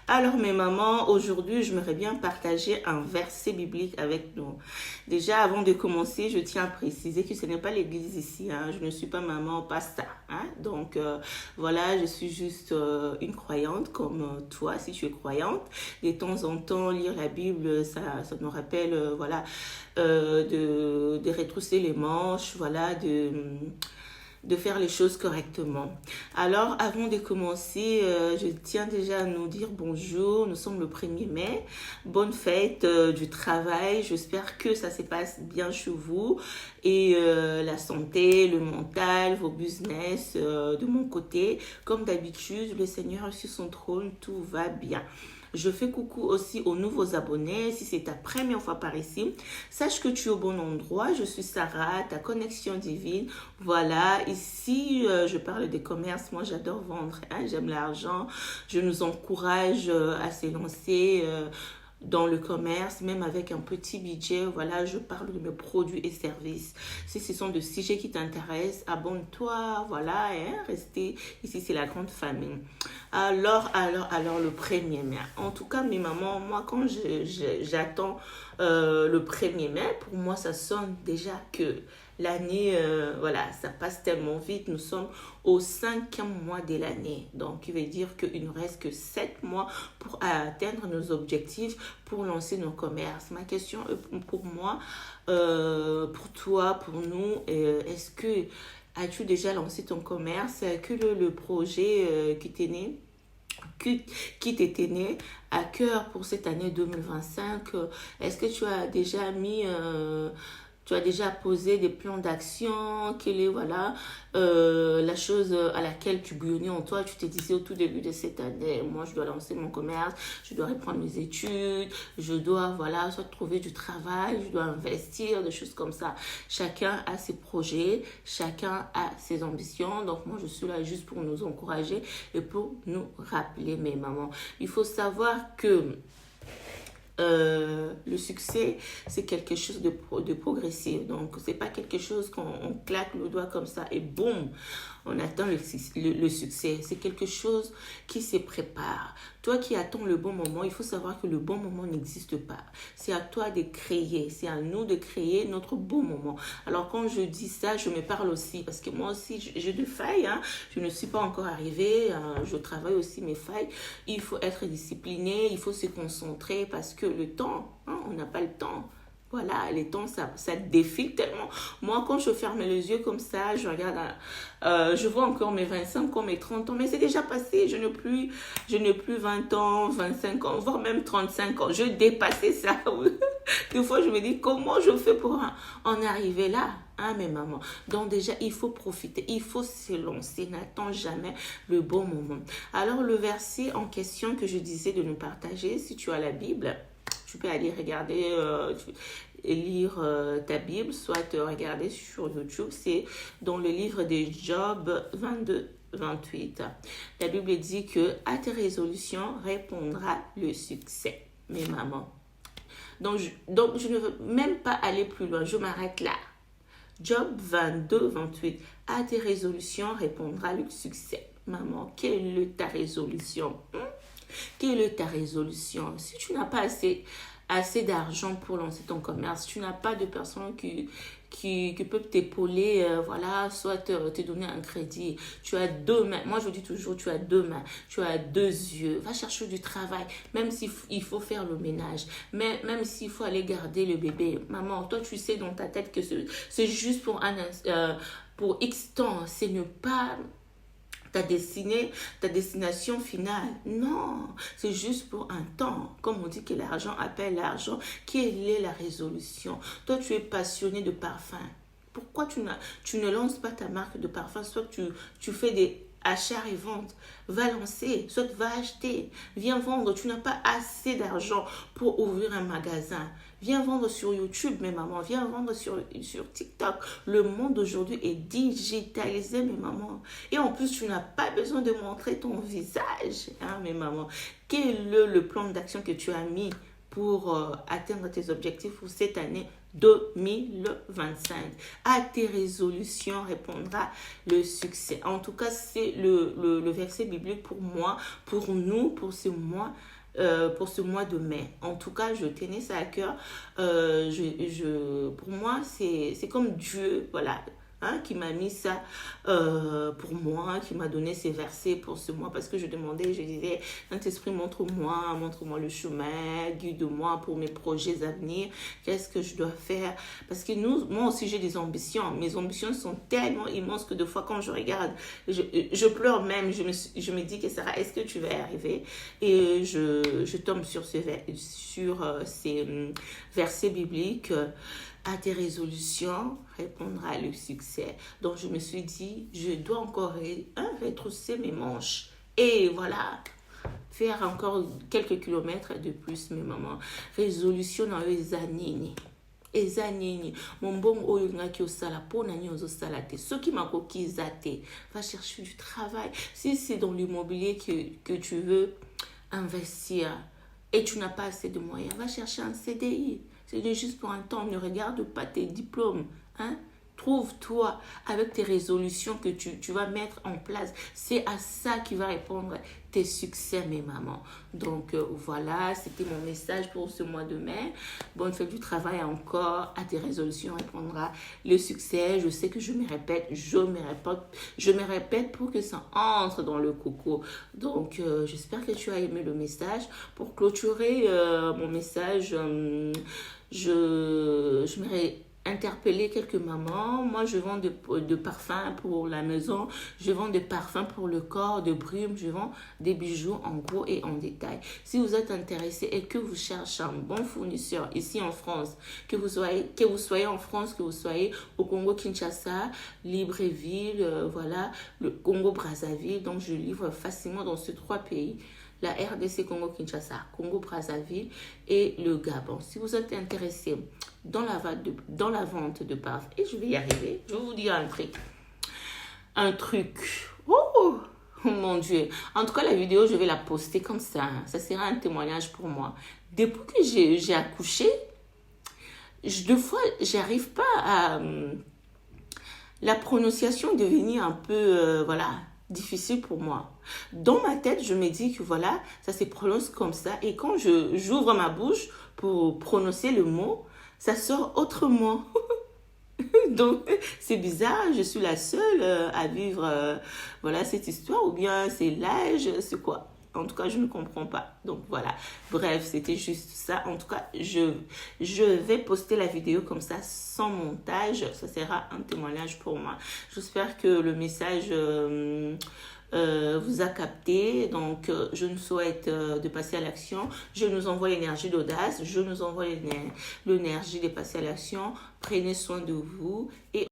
Alors mes mamans, aujourd'hui j'aimerais bien partager un verset biblique avec nous. Déjà avant de commencer, je tiens à préciser que ce n'est pas l'église ici, hein. Je ne suis pas maman, pas ça, hein. Donc voilà, je suis juste une croyante comme toi si tu es croyante. De temps en temps, lire la Bible, ça nous rappelle voilà, de retrousser les manches, voilà, de faire les choses correctement. Alors, avant de commencer, je tiens déjà à nous dire bonjour. Nous sommes le 1er mai. Bonne fête du travail. J'espère que ça se passe bien chez vous. Et la santé, le mental, vos business, de mon côté. Comme d'habitude, le Seigneur est sur son trône. Tout va bien. Je fais coucou aussi aux nouveaux abonnés. Si c'est ta première fois par ici, sache que tu es au bon endroit. Je suis Sarah, ta connexion divine. Voilà, ici, je parle des commerces. Moi, j'adore vendre, hein. J'aime l'argent. Je nous encourage à se lancer dans le commerce, même avec un petit budget. Voilà, je parle de mes produits et services. Si ce sont des sujets qui t'intéressent, abonne-toi. Voilà, hein, restez ici, c'est la grande famille. Alors, le 1er mai. En tout cas, mes mamans, moi, quand j'attends le 1er mai, pour moi, ça sonne déjà que l'année, voilà, ça passe tellement vite. Nous sommes au 5e mois de l'année. Donc, il veut dire qu'il ne reste que 7 mois pour atteindre nos objectifs, pour lancer nos commerces. Ma question pour moi, pour toi, pour nous, est-ce que as-tu déjà lancé ton commerce? Que le projet qui t'est né, qui t'était né à cœur pour cette année 2025, est-ce que tu as déjà tu as déjà posé des plans d'action? Quelle est voilà, la chose à laquelle tu bouillonnais en toi? Tu te disais au tout début de cette année, moi je dois lancer mon commerce, je dois reprendre mes études, je dois voilà, soit trouver du travail, je dois investir, des choses comme ça. Chacun a ses projets, chacun a ses ambitions. Donc moi je suis là juste pour nous encourager et pour nous rappeler, mes mamans. Il faut savoir que le succès, c'est quelque chose de progressif. Donc, c'est pas quelque chose qu'on claque le doigt comme ça et boum, on atteint le succès. C'est quelque chose qui se prépare. Toi qui attends le bon moment, il faut savoir que le bon moment n'existe pas. C'est à toi de créer. C'est à nous de créer notre bon moment. Alors, quand je dis ça, je me parle aussi parce que moi aussi, j'ai des failles, hein. Je ne suis pas encore arrivée. Je travaille aussi mes failles. Il faut être discipliné. Il faut se concentrer parce que le temps, hein, on n'a pas le temps. Voilà, les temps, ça défile tellement. Moi, quand je ferme les yeux comme ça, je regarde, je vois encore mes 25 ans, mes 30 ans, mais c'est déjà passé. Je n'ai plus 20 ans, 25 ans, voire même 35 ans. Je dépassais ça. Des fois, je me dis, comment je fais pour en arriver là? Hein, mes mamans. Donc déjà, il faut profiter, il faut se lancer, n'attends jamais le bon moment. Alors, le verset en question que je disais de nous partager, si tu as la Bible, tu peux aller regarder, lire ta Bible, soit te regarder sur YouTube. C'est dans le livre de Job 22, 28. La Bible dit que à tes résolutions répondra le succès, mes mamans. Donc, je ne veux même pas aller plus loin, je m'arrête là. Job 22, 28. À tes résolutions répondra le succès. Maman, quelle est ta résolution? Quelle est ta résolution? Si tu n'as pas assez d'argent pour lancer ton commerce, tu n'as pas de personnes qui peuvent t'épauler, voilà, soit te donner un crédit. Tu as 2 mains. Moi, je dis toujours, tu as 2 mains. Tu as 2 yeux. Va chercher du travail, même s'il faut faire le ménage. Mais même s'il faut aller garder le bébé. Maman, toi, tu sais dans ta tête que c'est juste pour X temps. C'est ne pas ta destination finale. Non, c'est juste pour un temps. Comme on dit que l'argent appelle l'argent, quelle est la résolution? Toi, tu es passionné de parfum. Pourquoi tu ne lances pas ta marque de parfum? Soit tu fais des achats et ventes. Va lancer, soit va acheter. Viens vendre. Tu n'as pas assez d'argent pour ouvrir un magasin. Viens vendre sur YouTube, mes mamans. Viens vendre sur TikTok. Le monde d'aujourd'hui est digitalisé, mes mamans. Et en plus, tu n'as pas besoin de montrer ton visage, hein, mes mamans. Quel est le plan d'action que tu as mis pour atteindre tes objectifs pour cette année 2025. À tes résolutions répondra le succès. En tout cas, c'est le verset biblique pour moi, pour nous, pour ce mois de mai. En tout cas, je tenais ça à cœur. Pour moi, c'est comme Dieu, voilà, hein, qui m'a mis ça pour moi, qui m'a donné ces versets pour ce mois, parce que je demandais, je disais, Saint-Esprit, montre-moi le chemin, guide-moi pour mes projets à venir, qu'est-ce que je dois faire, parce que moi aussi j'ai des ambitions, mes ambitions sont tellement immenses que des fois quand je regarde, je pleure même, je me dis que Sarah, est-ce que tu vas y arriver? Et je tombe sur ces versets bibliques. À tes résolutions répondra le succès. Donc je me suis dit, je dois encore retrousser mes manches. Et voilà, faire encore quelques kilomètres de plus, mes mamans. Résolution dans les années. eza nini mombongo oyo ngaki osala pona ni ozosala te soki makoki eza te va chercher du travail. Si c'est dans l'immobilier que tu veux investir et tu n'as pas assez de moyens, va chercher un CDI. C'est juste pour un temps, ne regarde pas tes diplômes, hein. Trouve-toi avec tes résolutions que tu vas mettre en place. C'est à ça qui va répondre tes succès, mes mamans. Donc voilà, c'était mon message pour ce mois de mai. Bonne fête du travail encore. À tes résolutions répondra le succès. Je sais que je me répète pour que ça entre dans le coco. Donc j'espère que tu as aimé le message. Pour clôturer mon message, je m'aurais interpeller quelques mamans. Moi, je vends de parfums pour la maison. Je vends des parfums pour le corps, de brume. Je vends des bijoux en gros et en détail. Si vous êtes intéressé et que vous cherchez un bon fournisseur ici en France, que vous soyez en France, que vous soyez au Congo-Kinshasa, Libreville, voilà, le Congo-Brazzaville. Donc, je livre facilement dans ces 3 pays. La RDC Congo-Kinshasa, Congo-Brazzaville et le Gabon. Si vous êtes intéressé dans la vente de parfums, et je vais y arriver, je vais vous dire un truc. Oh mon Dieu. En tout cas, la vidéo, je vais la poster comme ça. Ça sera un témoignage pour moi. Depuis que j'ai accouché, deux fois, j'arrive pas à... la prononciation est devenue un peu, voilà, difficile pour moi. Dans ma tête, je me dis que voilà, ça se prononce comme ça. Et quand j'ouvre ma bouche pour prononcer le mot, ça sort autrement. Donc, c'est bizarre. Je suis la seule à vivre voilà, cette histoire. Ou bien c'est l'âge, c'est quoi? En tout cas, je ne comprends pas. Donc, voilà. Bref, c'était juste ça. En tout cas, je vais poster la vidéo comme ça, sans montage. Ça sera un témoignage pour moi. J'espère que le message vous a capté. Donc, je nous souhaite de passer à l'action. Je nous envoie l'énergie d'audace. Je nous envoie l'énergie de passer à l'action. Prenez soin de vous et